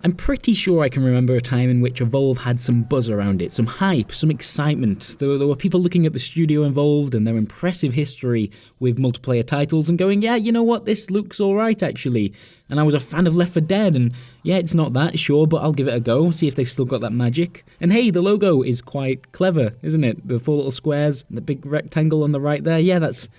I'm pretty sure I can remember a time in which Evolve had some buzz around it, some hype, some excitement. There were people looking at the studio involved and their impressive history with multiplayer titles and going, yeah, you know what, this looks alright actually. And I was a fan of Left 4 Dead, and yeah, it's not that, sure, but I'll give it a go, see if they've still got that magic. And hey, the logo is quite clever, isn't it? The 4 little squares, and the big rectangle on the right there, yeah, that's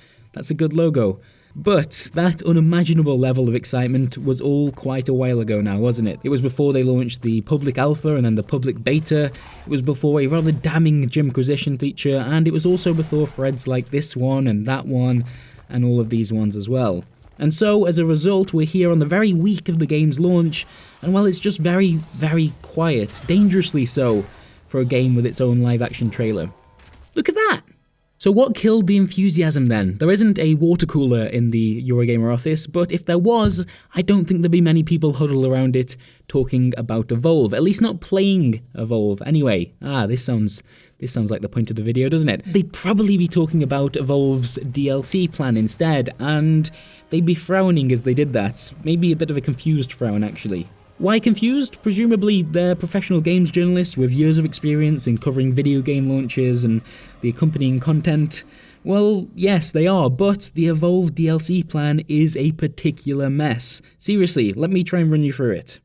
a good logo. But that unimaginable level of excitement was all quite a while ago now, wasn't it? It was before they launched the public alpha and then the public beta. It was before a rather damning Gymquisition feature, and it was also before threads like this one and that one and all of these ones as well. And so, as a result, we're here on the very week of the game's launch, and well, it's just very, very quiet, dangerously so, for a game with its own live-action trailer. Look at that! So what killed the enthusiasm then? There isn't a water cooler in the Eurogamer office, but if there was, I don't think there'd be many people huddled around it talking about Evolve, at least not playing Evolve. Anyway, this sounds like the point of the video, doesn't it? They'd probably be talking about Evolve's DLC plan instead, and they'd be frowning as they did that. Maybe a bit of a confused frown, actually. Why confused? Presumably they're professional games journalists with years of experience in covering video game launches and the accompanying content. Well, yes, they are, but the Evolve DLC plan is a particular mess. Seriously, let me try and run you through it.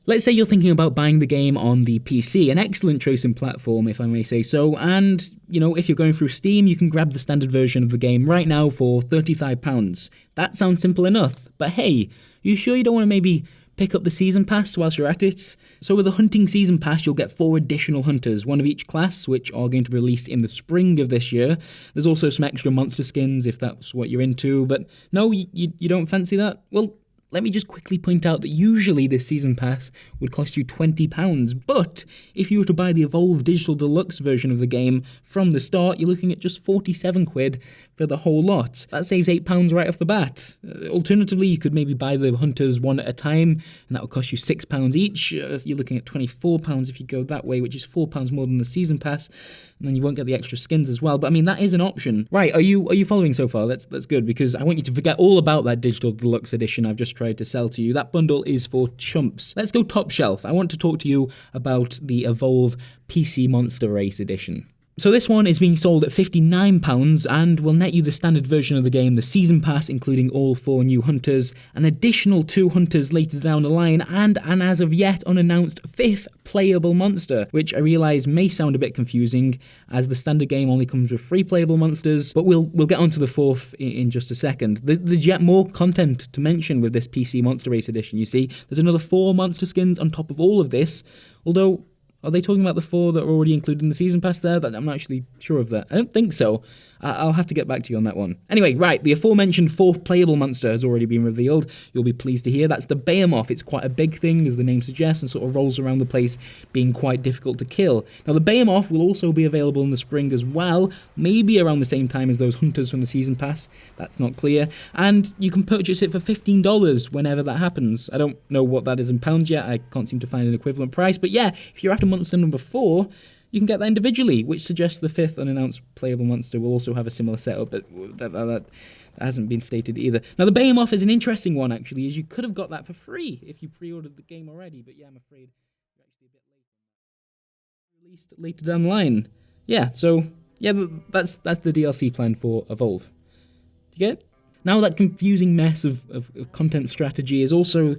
Let's say you're thinking about buying the game on the PC, an excellent choice in platform, if I may say so, and, if you're going through Steam, you can grab the standard version of the game right now for £35. That sounds simple enough, but hey, you sure you don't want to maybe pick up the Season Pass whilst you're at it? So with the Hunting Season Pass, you'll get 4 additional hunters, one of each class, which are going to be released in the spring of this year. There's also some extra monster skins if that's what you're into, but no, you don't fancy that? Well, let me just quickly point out that usually this Season Pass would cost you £20, but if you were to buy the Evolve Digital Deluxe version of the game from the start, you're looking at just 47 quid for the whole lot. That saves £8 right off the bat. Alternatively, you could maybe buy the hunters one at a time, and that would cost you £6 each. You're looking at £24 if you go that way, which is £4 more than the Season Pass, and then you won't get the extra skins as well. But I mean, that is an option. Right, are you following so far? That's good, because I want you to forget all about that Digital Deluxe edition I've just tried to sell to you. That bundle is for chumps. Let's go top shelf. I want to talk to you about the Evolve PC Monster Race edition. So this one is being sold at £59 and will net you the standard version of the game, the Season Pass including all 4 new hunters, an additional 2 hunters later down the line, and an as of yet unannounced 5th playable monster, which I realise may sound a bit confusing as the standard game only comes with 3 playable monsters, but we'll get onto the 4th in just a second. There's yet more content to mention with this PC Monster Race edition, you see. There's another 4 monster skins on top of all of this, although are they talking about the 4 that are already included in the Season Pass there? I'm not actually sure of that. I don't think so. I'll have to get back to you on that one. Anyway, right, the aforementioned 4th playable monster has already been revealed. You'll be pleased to hear. That's the Behemoth. It's quite a big thing, as the name suggests, and sort of rolls around the place, being quite difficult to kill. Now, the Behemoth will also be available in the spring as well, maybe around the same time as those hunters from the Season Pass. That's not clear. And you can purchase it for $15 whenever that happens. I don't know what that is in pounds yet. I can't seem to find an equivalent price. But yeah, if you're after monster number 4, you can get that individually, which suggests the 5th unannounced playable monster will also have a similar setup, but that hasn't been stated either. Now, the Behemoth is an interesting one, actually, as you could have got that for free if you pre-ordered the game already, but yeah, I'm afraid you're actually a bit late. Released later down the line. Yeah, so, yeah, that's the DLC plan for Evolve. Do you get it? Now, that confusing mess of content strategy is also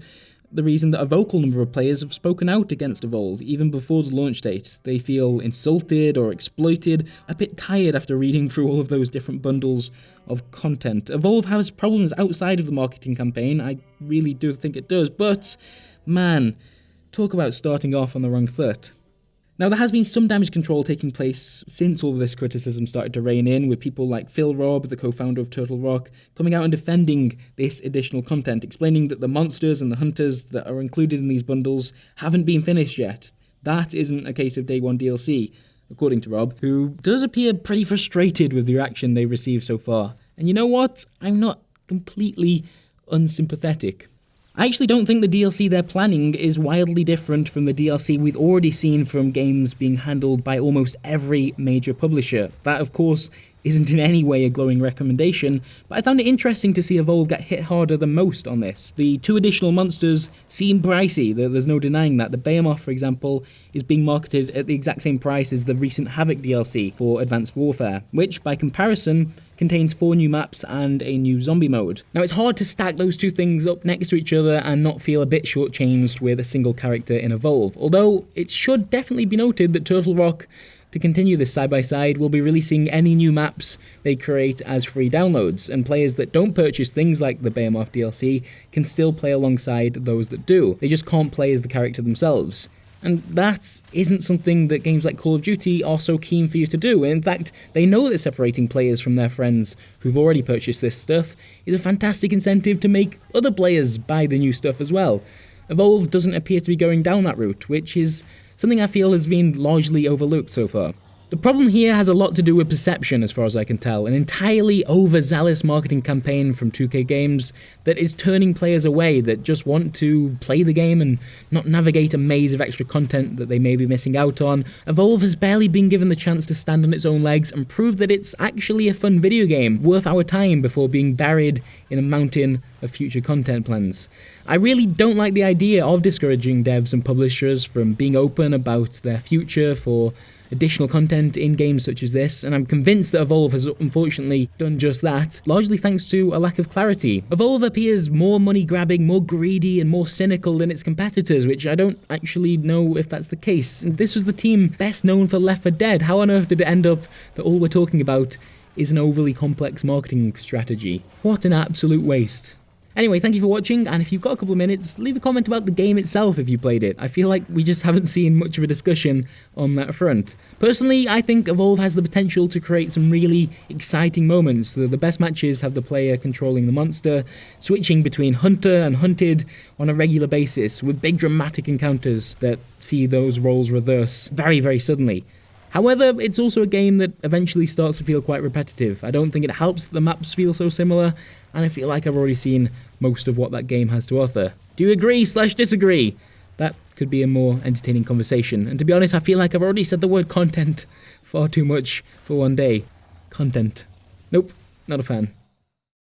the reason that a vocal number of players have spoken out against Evolve, even before the launch date. They feel insulted or exploited, a bit tired after reading through all of those different bundles of content. Evolve has problems outside of the marketing campaign, I really do think it does, but man, talk about starting off on the wrong foot. Now, there has been some damage control taking place since all of this criticism started to rein in, with people like Phil Robb, the co-founder of Turtle Rock, coming out and defending this additional content, explaining that the monsters and the hunters that are included in these bundles haven't been finished yet. That isn't a case of Day 1 DLC, according to Robb, who does appear pretty frustrated with the reaction they've received so far. And you know what? I'm not completely unsympathetic. I actually don't think the DLC they're planning is wildly different from the DLC we've already seen from games being handled by almost every major publisher. That, of course, isn't in any way a glowing recommendation, but I found it interesting to see Evolve get hit harder than most on this. The 2 additional monsters seem pricey, there's no denying that. The Behemoth, for example, is being marketed at the exact same price as the recent Havoc DLC for Advanced Warfare, which, by comparison, contains 4 new maps and a new zombie mode. Now, it's hard to stack those 2 things up next to each other and not feel a bit shortchanged with a single character in Evolve, although it should definitely be noted that Turtle Rock, to continue this side-by-side, will be releasing any new maps they create as free downloads, and players that don't purchase things like the Behemoth DLC can still play alongside those that do. They just can't play as the character themselves. And that isn't something that games like Call of Duty are so keen for you to do. In fact, they know that separating players from their friends who've already purchased this stuff is a fantastic incentive to make other players buy the new stuff as well. Evolve doesn't appear to be going down that route, which is something I feel has been largely overlooked so far. The problem here has a lot to do with perception, as far as I can tell, an entirely overzealous marketing campaign from 2K Games that is turning players away that just want to play the game and not navigate a maze of extra content that they may be missing out on. Evolve has barely been given the chance to stand on its own legs and prove that it's actually a fun video game, worth our time before being buried in a mountain of future content plans. I really don't like the idea of discouraging devs and publishers from being open about their future for additional content in games such as this, and I'm convinced that Evolve has unfortunately done just that, largely thanks to a lack of clarity. Evolve appears more money-grabbing, more greedy, and more cynical than its competitors, which I don't actually know if that's the case. This was the team best known for Left 4 Dead. How on earth did it end up that all we're talking about is an overly complex marketing strategy? What an absolute waste. Anyway, thank you for watching, and if you've got a couple of minutes, leave a comment about the game itself if you played it. I feel like we just haven't seen much of a discussion on that front. Personally, I think Evolve has the potential to create some really exciting moments. The best matches have the player controlling the monster, switching between hunter and hunted on a regular basis, with big dramatic encounters that see those roles reverse very, very suddenly. However, it's also a game that eventually starts to feel quite repetitive. I don't think it helps that the maps feel so similar, and I feel like I've already seen most of what that game has to offer. Do you agree/disagree? That could be a more entertaining conversation. And to be honest, I feel like I've already said the word content far too much for one day. Content. Nope, not a fan.